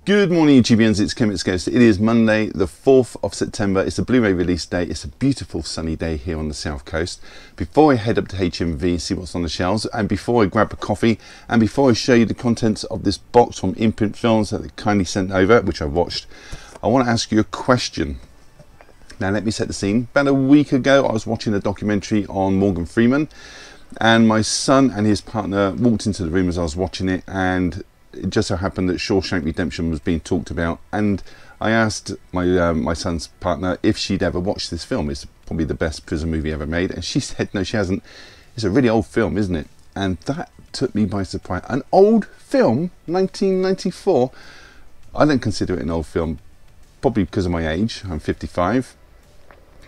Good morning YouTubians, it's Kim, it's Ghost. It is Monday the 4th of September. It's a Blu-ray release day. It's a beautiful sunny day here on the south coast. Before I head up to HMV, see what's on the shelves, and before I grab a coffee, and before I show you the contents of this box from Imprint Films that they kindly sent over, which I watched, I want to ask you a question. Now let me set the scene. About a week ago I was watching a documentary on Morgan Freeman, and my son and his partner walked into the room as I was watching it, and it just so happened that Shawshank Redemption was being talked about, and I asked my son's partner if she'd ever watched this film. It's probably the best prison movie ever made, and she said no, she hasn't. It's a really old film, isn't it? And that took me by surprise. An old film, 1994. I don't consider it an old film, probably because of my age. I'm 55.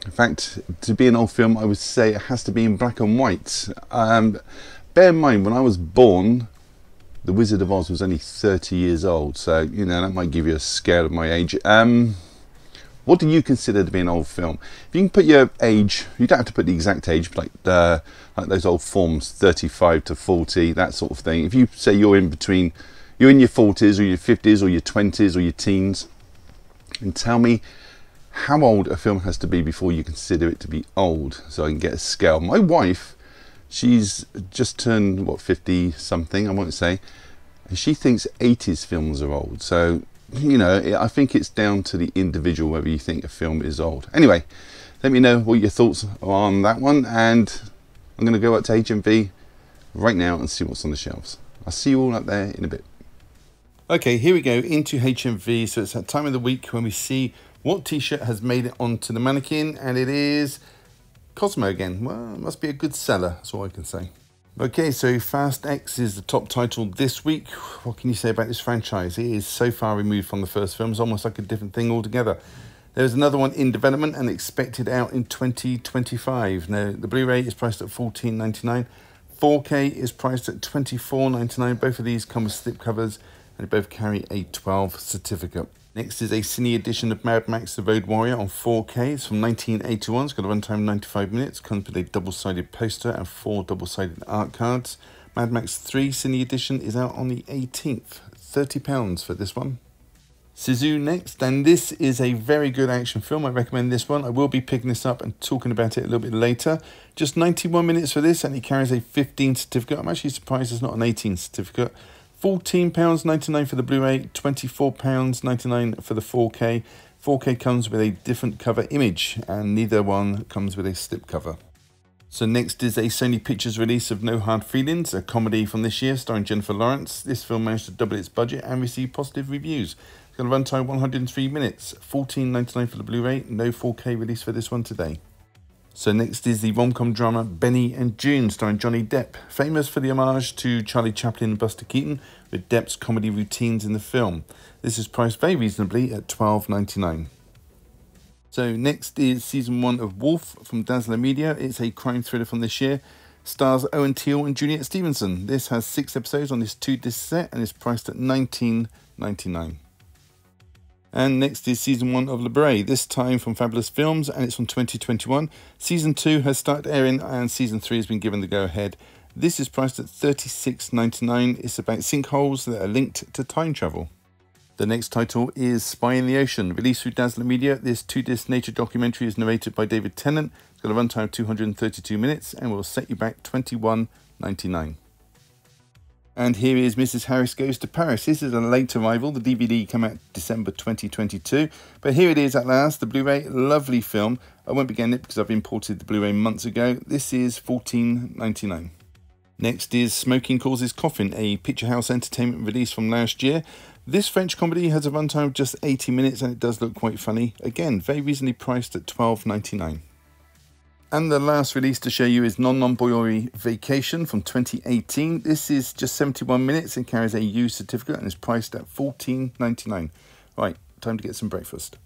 In fact, to be an old film, I would say it has to be in black and white. Bear in mind, when I was born, The Wizard of Oz was only 30 years old, so you know that might give you a scale of my age. What do you consider to be an old film? If you can put your age, you don't have to put the exact age, like those old forms, 35 to 40, that sort of thing. If you say you're in between, you're in your 40s or your 50s or your 20s or your teens, and tell me how old a film has to be before you consider it to be old, so I can get a scale. My wife, she's just turned, what, 50 something, I won't say, and she thinks 80s films are old. So, you know, I think it's down to the individual whether you think a film is old. Anyway, let me know what your thoughts are on that one, and I'm going to go up to HMV right now and see what's on the shelves. I'll see you all up there in a bit. Okay, here we go into HMV. So it's that time of the week when we see what t-shirt has made it onto the mannequin, and it is Cosmo again. Well, it must be a good seller, that's all I can say. Okay, so Fast X is the top title this week. What can you say about this franchise? It is so far removed from the first film, it's almost like a different thing altogether. There's another one in development and expected out in 2025. Now, the Blu-ray is priced at $14.99. 4K is priced at $24.99. Both of these come with slipcovers, and they both carry a 12 certificate. Next is a cine edition of Mad Max The Road Warrior on 4K. It's from 1981. It's got a runtime of 95 minutes. Comes with a double-sided poster and 4 double-sided art cards. Mad Max 3 cine edition is out on the 18th. £30 for this one. Zuzu next, and this is a very good action film. I recommend this one. I will be picking this up and talking about it a little bit later. Just 91 minutes for this, and it carries a 15 certificate. I'm actually surprised it's not an 18 certificate. £14.99 for the Blu-ray, £24.99 for the 4K. 4K comes with a different cover image, and neither one comes with a slipcover. So next is a Sony Pictures release of No Hard Feelings, a comedy from this year starring Jennifer Lawrence. This film managed to double its budget and receive positive reviews. It's got a runtime 103 minutes, £14.99 for the Blu-ray, no 4K release for this one today. So next is the rom-com drama Benny and June, starring Johnny Depp, famous for the homage to Charlie Chaplin and Buster Keaton, with Depp's comedy routines in the film. This is priced very reasonably at $12.99. So next is season 1 of Wolf from Dazzler Media. It's a crime thriller from this year. Stars Owen Teale and Juliet Stevenson. This has 6 episodes on this 2-disc set and is priced at $19.99. And next is season 1 of Berets, this time from Fabulous Films, and it's from 2021. Season 2 has started airing, and season 3 has been given the go-ahead. This is priced at $36.99. It's about sinkholes that are linked to time travel. The next title is Spy in the Ocean, released through Dazzler Media. This 2-disc nature documentary is narrated by David Tennant. It's got a runtime of 232 minutes and will set you back $21.99. And here is Mrs. Harris Goes to Paris. This is a late arrival. The DVD came out December 2022. But here it is at last, the Blu-ray. Lovely film. I won't be getting it because I've imported the Blu-ray months ago. This is $14.99. Next is Smoking Causes Coffin, a Picture House Entertainment release from last year. This French comedy has a runtime of just 80 minutes and it does look quite funny. Again, very reasonably priced at $12.99. And the last release to show you is Non Non Boyori Vacation from 2018. This is just 71 minutes and carries a U certificate and is priced at $14.99. Right, time to get some breakfast.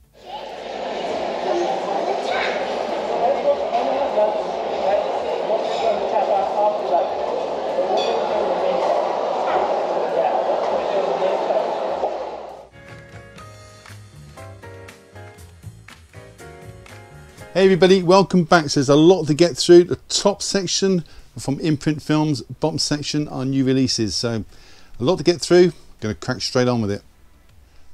Hey everybody, welcome back. So there's a lot to get through. The top section from Imprint Films, bottom section are new releases. So a lot to get through. Going to crack straight on with it.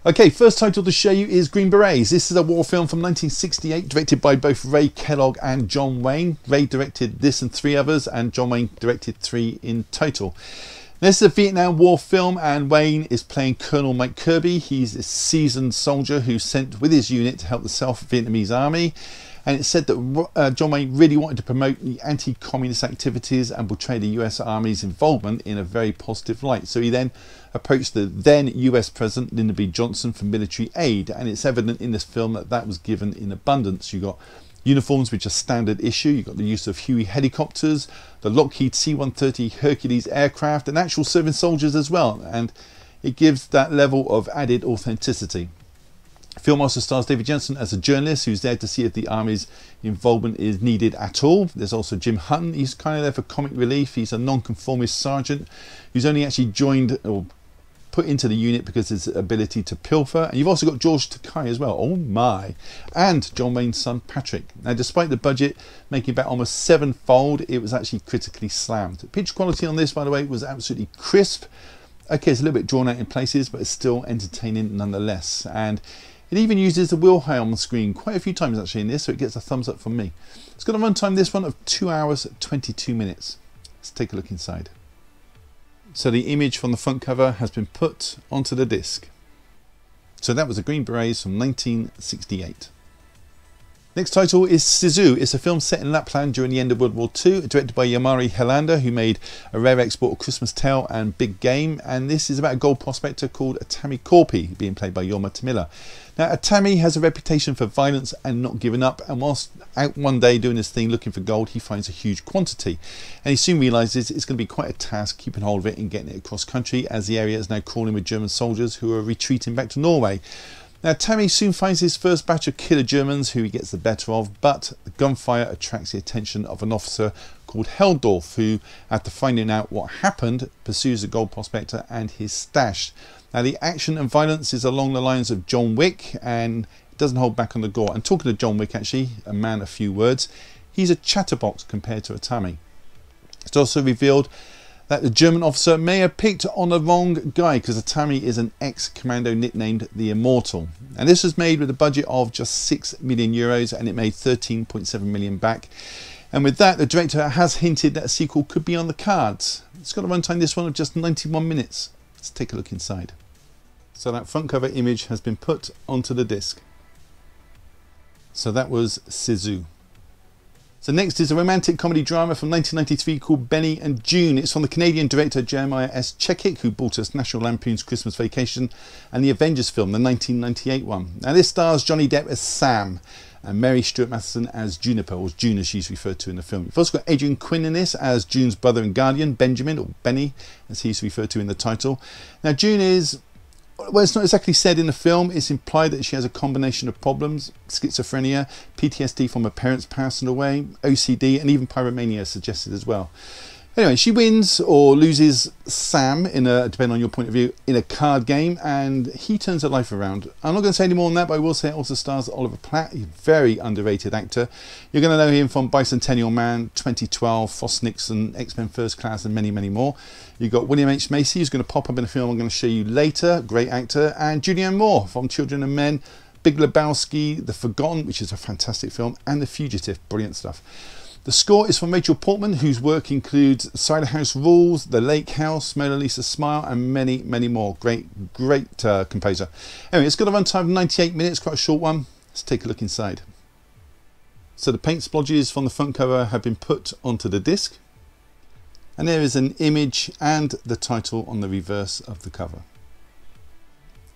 Okay, first title to show you is Green Berets. This is a war film from 1968, directed by both Ray Kellogg and John Wayne. Ray directed this and 3 others, and John Wayne directed 3 in total. This is a Vietnam War film, and Wayne is playing Colonel Mike Kirby. He's a seasoned soldier who's sent with his unit to help the South Vietnamese army. And it's said that John Wayne really wanted to promote the anti-communist activities and portray the US Army's involvement in a very positive light. So he then approached the then US President Lyndon B. Johnson for military aid, and it's evident in this film that that was given in abundance. You got uniforms which are standard issue, you've got the use of Huey helicopters, the Lockheed C-130 Hercules aircraft, and actual serving soldiers as well, and it gives that level of added authenticity. Film also stars David Jensen as a journalist who's there to see if the Army's involvement is needed at all. There's also Jim Hutton. He's kind of there for comic relief. He's a non-conformist sergeant who's only actually joined or put into the unit because of his ability to pilfer. And you've also got George Takei as well, oh my, and John Wayne's son Patrick. Now, despite the budget making about almost 7-fold, it was actually critically slammed. The picture quality on this, by the way, was absolutely crisp. Okay, it's a little bit drawn out in places, but it's still entertaining nonetheless. And it even uses the Wilhelm screen quite a few times actually in this, so it gets a thumbs up from me. It's got a runtime, this one, of 2 hours 22 minutes. Let's take a look inside. So the image from the front cover has been put onto the disc. So that was the Green Berets from 1968. Next title is Zuzu. It's a film set in Lapland during the end of World War II, directed by Yamari Helander, who made A Rare Export of Christmas Tale and Big Game. And this is about a gold prospector called Atami Korpi, being played by Jorma Tamila. Now, Atami has a reputation for violence and not giving up, and whilst out one day doing his thing looking for gold, he finds a huge quantity. And he soon realises it's going to be quite a task keeping hold of it and getting it across country, as the area is now crawling with German soldiers who are retreating back to Norway. Now, Tammy soon finds his first batch of killer Germans who he gets the better of, but the gunfire attracts the attention of an officer called Heldorf, who, after finding out what happened, pursues the gold prospector and his stash. Now, the action and violence is along the lines of John Wick, and it doesn't hold back on the gore. And talking to John Wick, actually, a man of few words, he's a chatterbox compared to Atami. It's also revealed that the German officer may have picked on the wrong guy, because Atami is an ex-commando nicknamed the Immortal. And this was made with a budget of just 6 million euros, and it made 13.7 million back. And with that, the director has hinted that a sequel could be on the cards. It's got a runtime, this one, of just 91 minutes. Let's take a look inside. So that front cover image has been put onto the disc. So that was Zuzu. So next is a romantic comedy drama from 1993 called Benny and June. It's from the Canadian director Jeremiah S. Chekik, who brought us National Lampoon's Christmas Vacation and the Avengers film, the 1998 one. Now this stars Johnny Depp as Sam and Mary Stuart Matheson as Juniper, or June as she's referred to in the film. You've also got Adrian Quinn in this as June's brother and guardian, Benjamin, or Benny as he's referred to in the title. Now June is, well, it's not exactly said in the film, it's implied that she has a combination of problems: schizophrenia, PTSD from her parents passing away, OCD, and even pyromania suggested as well. Anyway, she wins or loses Sam, depending on your point of view, in a card game, and he turns her life around. I'm not going to say any more on that, but I will say it also stars Oliver Platt, a very underrated actor. You're going to know him from Bicentennial Man, 2012, Frost Nixon, X-Men First Class, and many, many more. You've got William H. Macy, who's going to pop up in a film I'm going to show you later, great actor, and Julianne Moore from Children and Men, Big Lebowski, The Forgotten, which is a fantastic film, and The Fugitive, brilliant stuff. The score is from Rachel Portman, whose work includes Cider House Rules, The Lake House, Mona Lisa Smile, and many, many more. Great composer. Anyway, it's got a runtime of 98 minutes, quite a short one. Let's take a look inside. So the paint splodges from the front cover have been put onto the disc. And there is an image and the title on the reverse of the cover.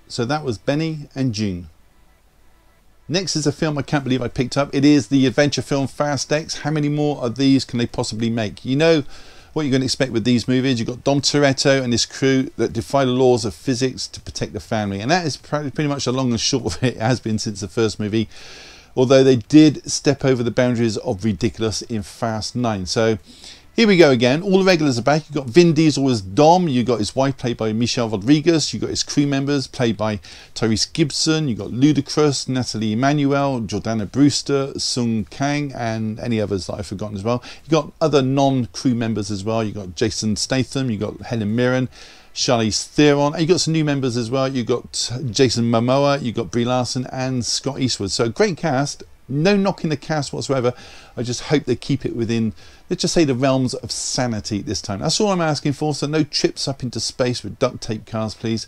So that was Benny and June. Next is a film I can't believe I picked up. It is the adventure film Fast X. How many more of these can they possibly make? You know what you're going to expect with these movies. You've got Dom Toretto and his crew that defy the laws of physics to protect the family. And that is pretty much the long and short of it. It has been since the first movie. Although they did step over the boundaries of ridiculous in Fast 9. So here we go again. All the regulars are back. You've got Vin Diesel as Dom. You've got his wife played by Michelle Rodriguez. You've got his crew members played by Tyrese Gibson. You've got Ludacris, Natalie Emmanuel, Jordana Brewster, Sung Kang, and any others that I've forgotten as well. You've got other non-crew members as well. You've got Jason Statham. You've got Helen Mirren. Charlize Theron, and you've got some new members as well. You've got Jason Momoa, you've got Brie Larson and Scott Eastwood. So a great cast. No knocking the cast whatsoever. I just hope they keep it within, let's just say, the realms of sanity this time. That's all I'm asking for. So no trips up into space with duct tape cars, please.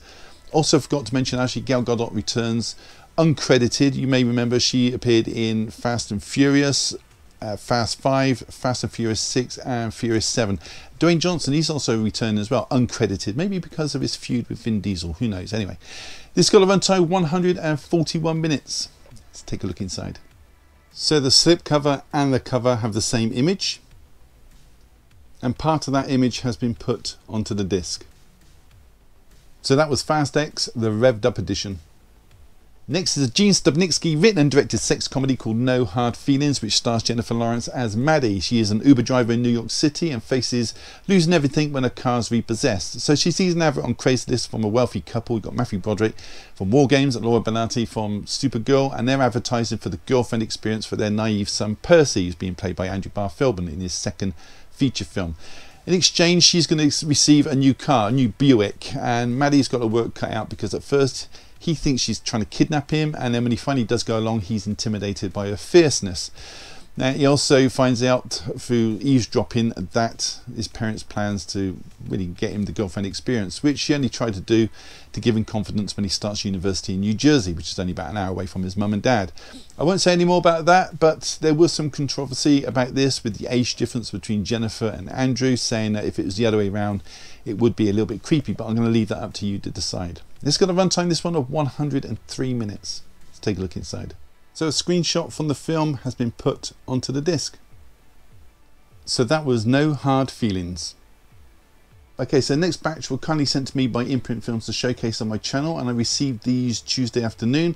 Also forgot to mention, actually, Gal Gadot returns uncredited. You may remember she appeared in Fast and Furious, Fast 5, Fast and Furious 6 and Furious 7. Dwayne Johnson, he's also returned as well, uncredited, maybe because of his feud with Vin Diesel, who knows. Anyway, this got a runtime 141 minutes. Let's take a look inside. So the slipcover and the cover have the same image, and part of that image has been put onto the disc. So that was Fast X, the revved up edition. Next is a Gene Stupnitsky written and directed sex comedy called No Hard Feelings, which stars Jennifer Lawrence as Maddie. She is an Uber driver in New York City and faces losing everything when her car is repossessed. So she sees an advert on Craigslist from a wealthy couple. We've got Matthew Broderick from War Games and Laura Benanti from Supergirl, and they're advertising for the girlfriend experience for their naive son Percy, who's being played by Andrew Barr Feldman in his second feature film. In exchange, she's going to receive a new car, a new Buick, and Maddie's got her work cut out because at first he thinks she's trying to kidnap him, and then when he finally does go along, he's intimidated by her fierceness. Now, he also finds out through eavesdropping that his parents' plans to really get him the girlfriend experience, which she only tried to do to give him confidence when he starts university in New Jersey, which is only about an hour away from his mum and dad. I won't say any more about that, but there was some controversy about this with the age difference between Jennifer and Andrew, saying that if it was the other way around, it would be a little bit creepy, but I'm going to leave that up to you to decide. This got a runtime, this one, of 103 minutes. Let's take a look inside. So a screenshot from the film has been put onto the disc. So that was No Hard Feelings. Okay, so next batch were kindly sent to me by Imprint Films to showcase on my channel, and I received these Tuesday afternoon.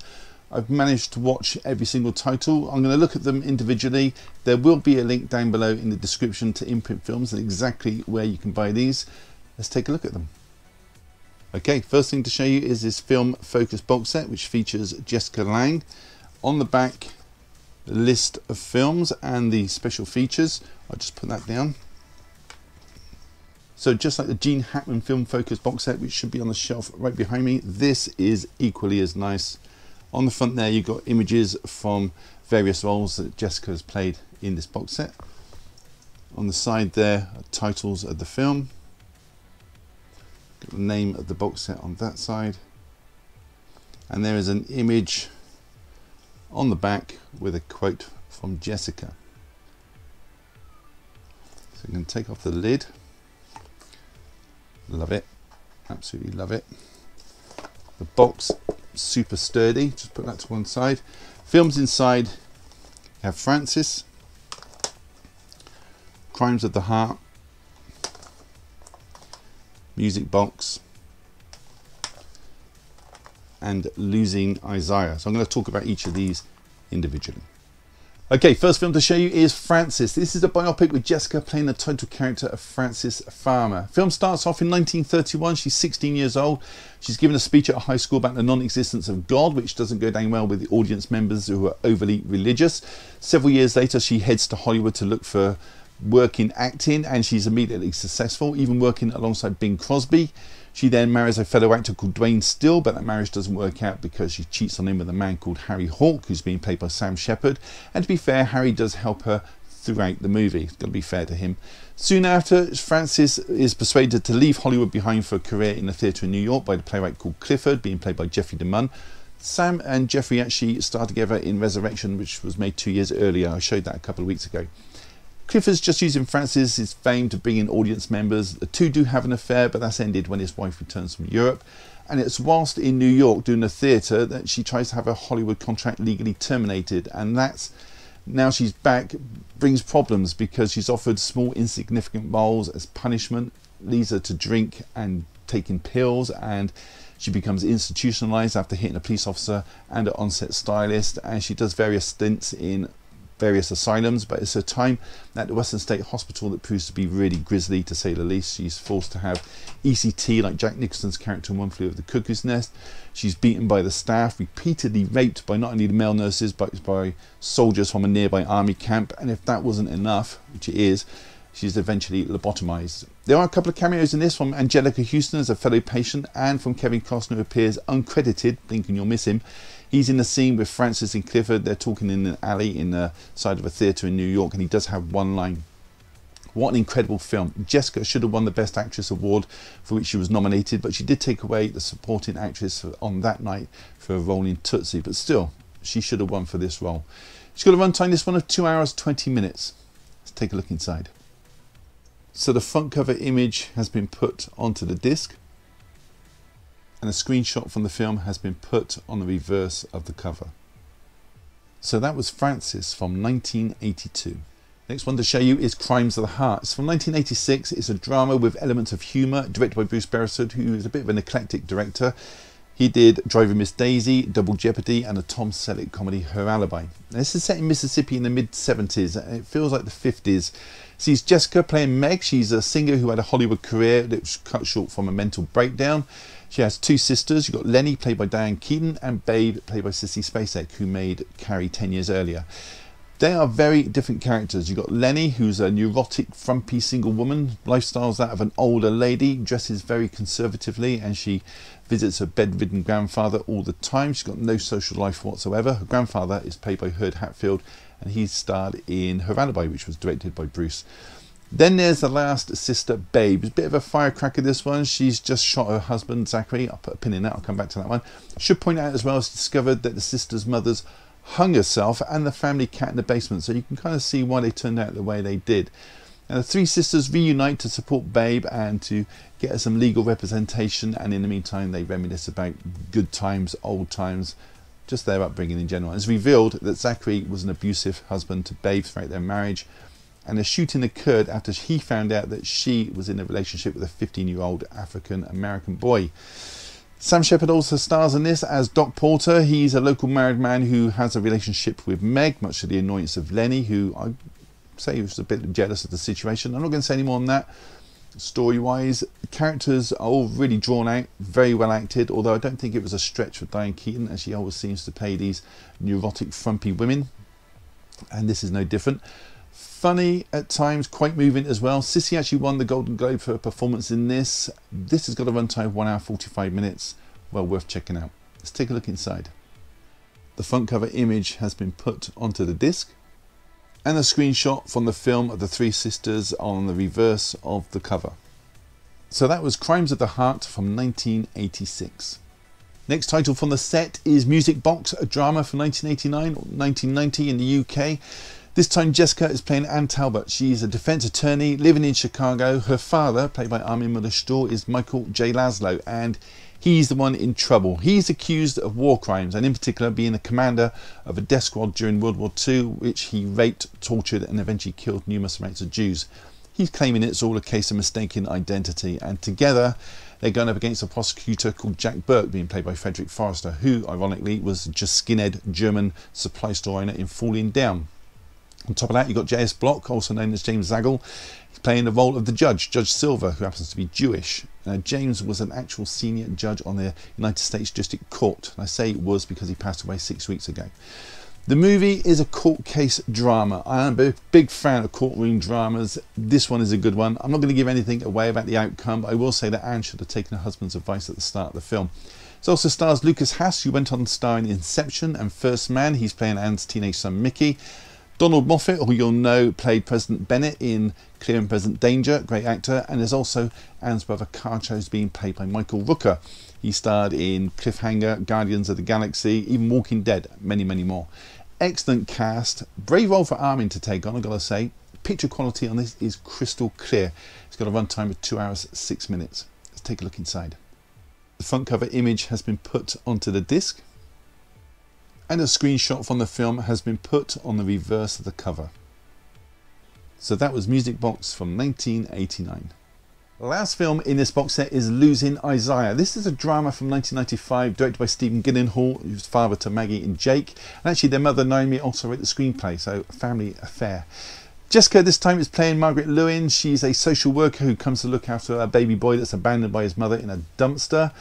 I've managed to watch every single title. I'm going to look at them individually. There will be a link down below in the description to Imprint Films and exactly where you can buy these. Let's take a look at them. Okay, first thing to show you is this film focus box set, which features Jessica Lange. On the back, the list of films and the special features. I'll just put that down. So just like the Gene Hackman film focus box set, which should be on the shelf right behind me, this is equally as nice. On the front there, you've got images from various roles that Jessica has played in this box set. On the side there are titles of the film. Got the name of the box set on that side. And there is an image on the back with a quote from Jessica. So you can take off the lid. Love it, absolutely love it. The box, super sturdy, just put that to one side. Films inside, you have Francis, Crimes of the Heart, Music Box, and Losing Isaiah. So I'm going to talk about each of these individually. Okay, first film to show you is Francis. This is a biopic with Jessica playing the title character of Frances Farmer. Film starts off in 1931. She's 16 years old. She's given a speech at a high school about the non-existence of God, which doesn't go down well with the audience members who are overly religious. Several years later, she heads to Hollywood to look for work in acting, and she's immediately successful, even working alongside Bing Crosby. She then marries a fellow actor called Dwayne Still, but that marriage doesn't work out because she cheats on him with a man called Harry Hawke, who's being played by Sam Shepard. And to be fair, Harry does help her throughout the movie. It's got to be fair to him. Soon after, Frances is persuaded to leave Hollywood behind for a career in the theatre in New York by the playwright called Clifford, being played by Jeffrey DeMunn. Sam and Jeffrey actually starred together in Resurrection, which was made 2 years earlier. I showed that a couple of weeks ago. Clifford's just using Francis' fame to bring in audience members. The two do have an affair, but that's ended when his wife returns from Europe. And it's whilst in New York doing the theatre that she tries to have her Hollywood contract legally terminated. And that's, now she's back, brings problems because she's offered small insignificant roles as punishment, leads her to drink and taking pills, and she becomes institutionalized after hitting a police officer and an on-set stylist, and she does various stints in various asylums, but it's her time at the Western State Hospital that proves to be really grisly, to say the least. She's forced to have ECT like Jack Nicholson's character in One Flew Over the Cuckoo's Nest. She's beaten by the staff, repeatedly raped by not only the male nurses but by soldiers from a nearby army camp, and if that wasn't enough, which it is, she's eventually lobotomized. There are a couple of cameos in this from Angelica Houston as a fellow patient and from Kevin Costner, who appears uncredited, thinking you'll miss him. He's in the scene with Francis and Clifford. They're talking in an alley in the side of a theatre in New York, and he does have one line. What an incredible film. Jessica should have won the Best Actress award, for which she was nominated, but she did take away the supporting actress on that night for a role in Tootsie, but still, she should have won for this role. She's got a runtime, this one, of 2 hours 20 minutes. Let's take a look inside. So the front cover image has been put onto the disc, and a screenshot from the film has been put on the reverse of the cover. So that was Francis from 1982. Next one to show you is Crimes of the Heart. It's from 1986. It's a drama with elements of humour, directed by Bruce Berets, who is a bit of an eclectic director. He did Driving Miss Daisy, Double Jeopardy, and a Tom Selleck comedy, Her Alibi. Now, this is set in Mississippi in the mid-70s, and it feels like the 50s. Sees Jessica playing Meg. She's a singer who had a Hollywood career that was cut short from a mental breakdown. She has two sisters. You've got Lenny, played by Diane Keaton, and Babe, played by Sissy Spacek, who made Carrie 10 years earlier. They are very different characters. You've got Lenny, who's a neurotic, frumpy single woman. Lifestyle's that of an older lady, dresses very conservatively, and she visits her bedridden grandfather all the time. She's got no social life whatsoever. Her grandfather is played by Herb Hatfield, and he starred in Her Alibi, which was directed by Bruce. Then there's the last sister, Babe. It's a bit of a firecracker, this one. She's just shot her husband, Zachary. I'll put a pin in that. I'll come back to that one. Should point out as well, it's discovered that the sister's mother's hung herself and the family cat in the basement, so you can kind of see why they turned out the way they did. And the three sisters reunite to support Babe and to get her some legal representation, and in the meantime they reminisce about good times, old times, just their upbringing in general. It's revealed that Zachary was an abusive husband to Babe throughout their marriage, and the shooting occurred after he found out that she was in a relationship with a 15-year-old African American boy. Sam Shepard also stars in this as Doc Porter. He's a local married man who has a relationship with Meg, much to the annoyance of Lenny, who I say was a bit jealous of the situation. I'm not going to say any more on that. Story-wise, the characters are all really drawn out, very well acted, although I don't think it was a stretch for Diane Keaton, as she always seems to play these neurotic, frumpy women, and this is no different. Funny at times, quite moving as well. Sissy actually won the Golden Globe for her performance in this. This has got a runtime of 1 hour 45 minutes. Well worth checking out. Let's take a look inside. The front cover image has been put onto the disc, and a screenshot from the film of the three sisters on the reverse of the cover. So that was Crimes of the Heart from 1986. Next title from the set is Music Box, a drama from 1989 or 1990 in the UK. This time Jessica is playing Ann Talbot. She's a defence attorney living in Chicago. Her father, played by Armin Muller-Stahl, is Michael J. Laszlo, and he's the one in trouble. He's accused of war crimes, and in particular being the commander of a death squad during World War II, which he raped, tortured and eventually killed numerous amounts of Jews. He's claiming it's all a case of mistaken identity, and together they're going up against a prosecutor called Jack Burke, being played by Frederick Forrester, who ironically was just skinhead German supply store owner in Falling Down. On top of that, you've got J.S. Block, also known as James Zagel. He's playing the role of the judge, Judge Silver, who happens to be Jewish. Now, James was an actual senior judge on the United States District Court. And I say it was because he passed away 6 weeks ago. The movie is a court case drama. I am a big fan of courtroom dramas. This one is a good one. I'm not going to give anything away about the outcome, but I will say that Anne should have taken her husband's advice at the start of the film. It also stars Lucas Haas, who went on to star in Inception and First Man. He's playing Anne's teenage son Mickey. Donald Moffat, who you'll know played President Bennett in Clear and Present Danger, great actor, and there's also Anne's brother Carcho's being played by Michael Rooker. He starred in Cliffhanger, Guardians of the Galaxy, even Walking Dead, many, many more. Excellent cast, brave role for Armin to take on, I've got to say. Picture quality on this is crystal clear. It's got a runtime of 2 hours 6 minutes. Let's take a look inside. The front cover image has been put onto the disc, and a screenshot from the film has been put on the reverse of the cover. So that was Music Box from 1989. The last film in this box set is Losing Isaiah. This is a drama from 1995 directed by Stephen Gyllenhaal, who's father to Maggie and Jake. And actually their mother Naomi also wrote the screenplay, so a family affair. Jessica this time is playing Margaret Lewin. She's a social worker who comes to look after a baby boy that's abandoned by his mother in a dumpster.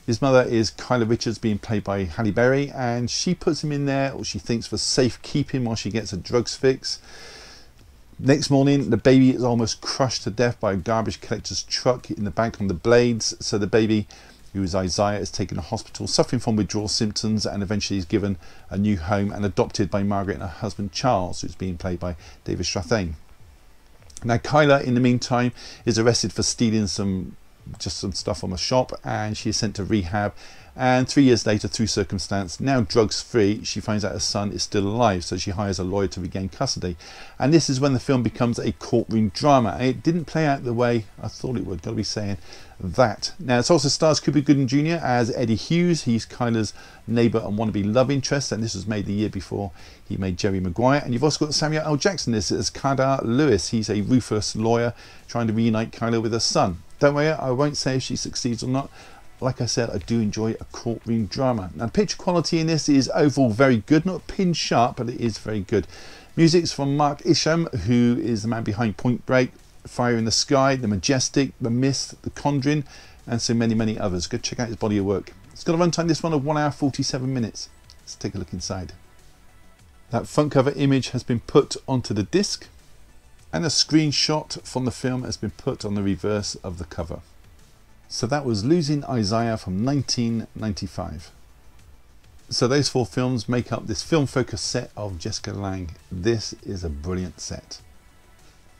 His mother is Kyla Richards, being played by Halle Berry, and she puts him in there, or she thinks, for safekeeping while she gets a drugs fix. Next morning, the baby is almost crushed to death by a garbage collector's truck in the back on the blades. So the baby, who is Isaiah, is taken to hospital suffering from withdrawal symptoms, and eventually is given a new home and adopted by Margaret and her husband Charles, who's being played by David Strathairn. Now Kyla, in the meantime, is arrested for stealing some stuff from a shop, and she is sent to rehab. And 3 years later, through circumstance, now drugs free, she finds out her son is still alive, so she hires a lawyer to regain custody. And this is when the film becomes a courtroom drama. It didn't play out the way I thought it would, gotta be saying that. Now it also stars Cuba Gooding Jr. as Eddie Hughes. He's Kyla's neighbour and wannabe love interest, and this was made the year before he made Jerry Maguire. And you've also got Samuel L. Jackson as Kadar Lewis. He's a ruthless lawyer trying to reunite Kyla with her son. Don't worry, I won't say if she succeeds or not. Like I said, I do enjoy a courtroom drama. Now, the picture quality in this is overall very good. Not pin sharp, but it is very good. Music's from Mark Isham, who is the man behind Point Break, Fire in the Sky, The Majestic, The Mist, The Conjuring, and so many others. Go check out his body of work. It's got a runtime, this one, of 1 hour 47 minutes. Let's take a look inside. That front cover image has been put onto the disc, and a screenshot from the film has been put on the reverse of the cover. So that was Losing Isaiah from 1995. So those 4 films make up this film focus set of Jessica Lange. This is a brilliant set.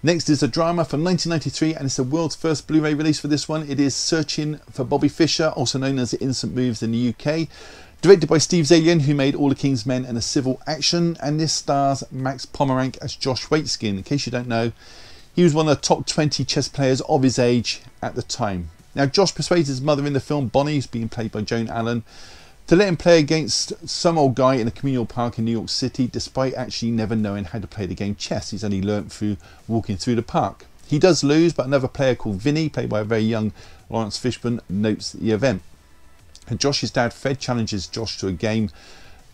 Next is a drama from 1993, and it's the world's first Blu-ray release for this one. It is Searching for Bobby Fischer, also known as Innocent Moves in the UK. Directed by Steve Zaillian, who made All the King's Men and A Civil Action. And this stars Max Pomeranc as Josh Waitzkin. In case you don't know, he was one of the top 20 chess players of his age at the time. Now Josh persuades his mother in the film, Bonnie, who's being played by Joan Allen, to let him play against some old guy in a communal park in New York City, despite actually never knowing how to play the game chess. He's only learnt through walking through the park. He does lose, but another player called Vinny, played by a very young Lawrence Fishburne, notes the event. And Josh's dad, Fred, challenges Josh to a game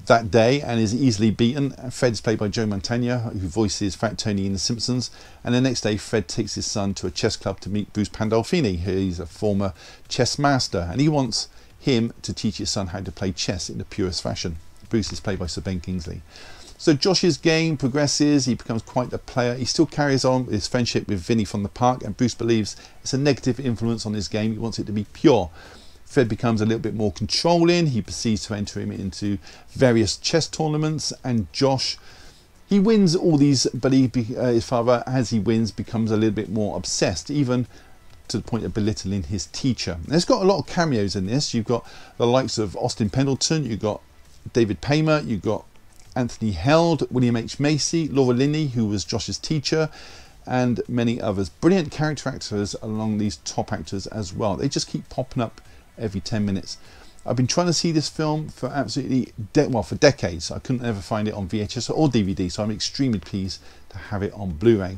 that day and is easily beaten. Fred's played by Joe Mantegna, who voices Fat Tony in The Simpsons. And the next day, Fred takes his son to a chess club to meet Bruce Pandolfini, who is a former chess master, and he wants him to teach his son how to play chess in the purest fashion. Bruce is played by Sir Ben Kingsley. So Josh's game progresses, he becomes quite the player. He still carries on his friendship with Vinny from the park, and Bruce believes it's a negative influence on his game. He wants it to be pure. Fred becomes a little bit more controlling. He proceeds to enter him into various chess tournaments, and Josh, he wins all these, but his father, as he wins, becomes a little bit more obsessed, even to the point of belittling his teacher. And it's got a lot of cameos in this. You've got the likes of Austin Pendleton, you've got David Paymer, you've got Anthony Held, William H. Macy, Laura Linney, who was Josh's teacher, and many others. Brilliant character actors along these top actors as well. They just keep popping up every 10 minutes. I've been trying to see this film for absolutely for decades. I couldn't ever find it on VHS or DVD, so I'm extremely pleased to have it on Blu-ray,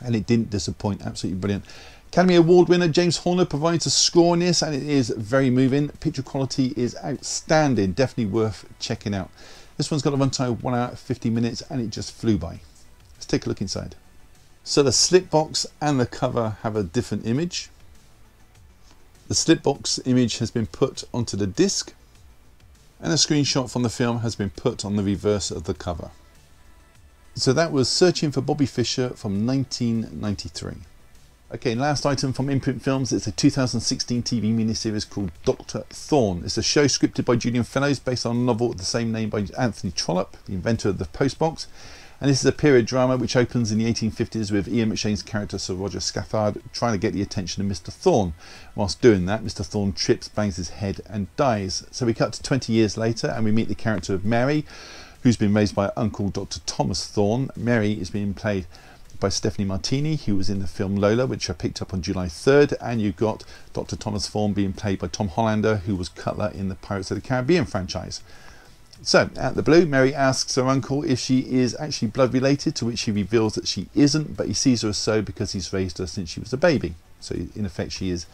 and it didn't disappoint. Absolutely brilliant. Academy Award winner James Horner provides a score on this, and it is very moving. Picture quality is outstanding, definitely worth checking out. This one's got a runtime of 1 hour 50 minutes, and it just flew by. Let's take a look inside. So the slipbox and the cover have a different image. The slipbox image has been put onto the disc, and a screenshot from the film has been put on the reverse of the cover. So that was Searching for Bobby Fischer from 1993. Okay, last item from Imprint Films. It's a 2016 TV miniseries called Dr. Thorne. It's a show scripted by Julian Fellowes based on a novel of the same name by Anthony Trollope, the inventor of the postbox. And this is a period drama which opens in the 1850s with Ian McShane's character Sir Roger Scathard trying to get the attention of Mr. Thorne. Whilst doing that, Mr. Thorne trips, bangs his head and dies. So we cut to 20 years later and we meet the character of Mary, who's been raised by her uncle Dr. Thomas Thorne. Mary is being played by Stephanie Martini, who was in the film Lola, which I picked up on July 3rd, and you've got Dr. Thomas Thorne being played by Tom Hollander, who was Cutler in the Pirates of the Caribbean franchise. So, out the blue, Mary asks her uncle if she is actually blood related, to which he reveals that she isn't, but he sees her as so because he's raised her since she was a baby. So, in effect, she is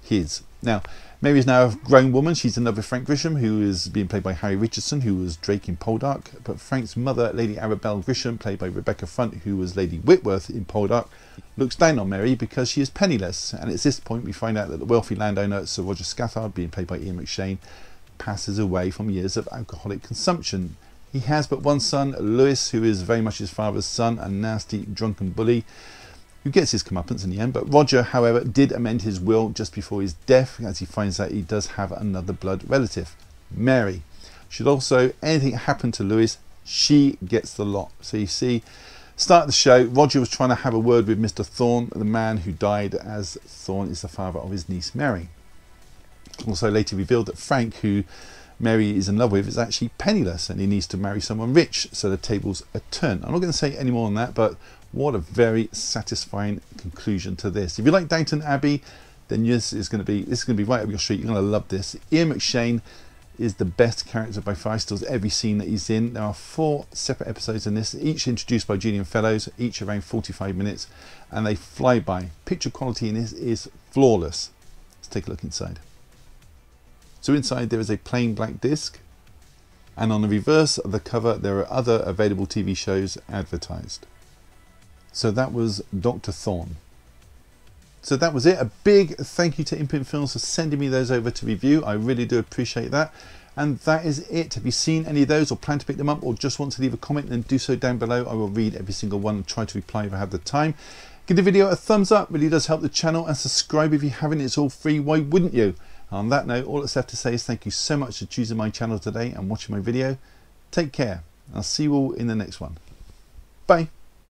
his. Now, Mary is now a grown woman. She's another Frank Grisham, who is being played by Harry Richardson, who was Drake in Poldark. But Frank's mother, Lady Arabelle Grisham, played by Rebecca Front, who was Lady Whitworth in Poldark, looks down on Mary because she is penniless. And it's this point we find out that the wealthy landowner, Sir Roger Scathard, being played by Ian McShane, passes away from years of alcoholic consumption. He has but one son, Lewis, who is very much his father's son, a nasty drunken bully who gets his comeuppance in the end. But Roger, however, did amend his will just before his death, as he finds out he does have another blood relative, Mary. Should also anything happen to Lewis, she gets the lot. So you see, start of the show, Roger was trying to have a word with Mr. Thorne, the man who died, as Thorne is the father of his niece Mary. Also later revealed that Frank, who Mary is in love with, is actually penniless and he needs to marry someone rich, so the tables are turned. I'm not going to say any more on that, but what a very satisfying conclusion to this. If you like Downton Abbey, then this is going to be right up your street. You're going to love this. Ian McShane is the best character by far. Still every scene that he's in. There are 4 separate episodes in this, each introduced by Julian Fellows, each around 45 minutes, and they fly by. Picture quality in this is flawless. Let's take a look inside. So inside there is a plain black disc, and on the reverse of the cover there are other available TV shows advertised. So that was Dr. Thorne. So that was it. A big thank you to Imprint Films for sending me those over to review. I really do appreciate that. And that is it. Have you seen any of those or plan to pick them up or just want to leave a comment, then do so down below. I will read every single one and try to reply if I have the time. Give the video a thumbs up, really does help the channel, and subscribe if you haven't. It's all free, why wouldn't you? On that note, all that's left to say is thank you so much for choosing my channel today and watching my video. Take care. I'll see you all in the next one. Bye.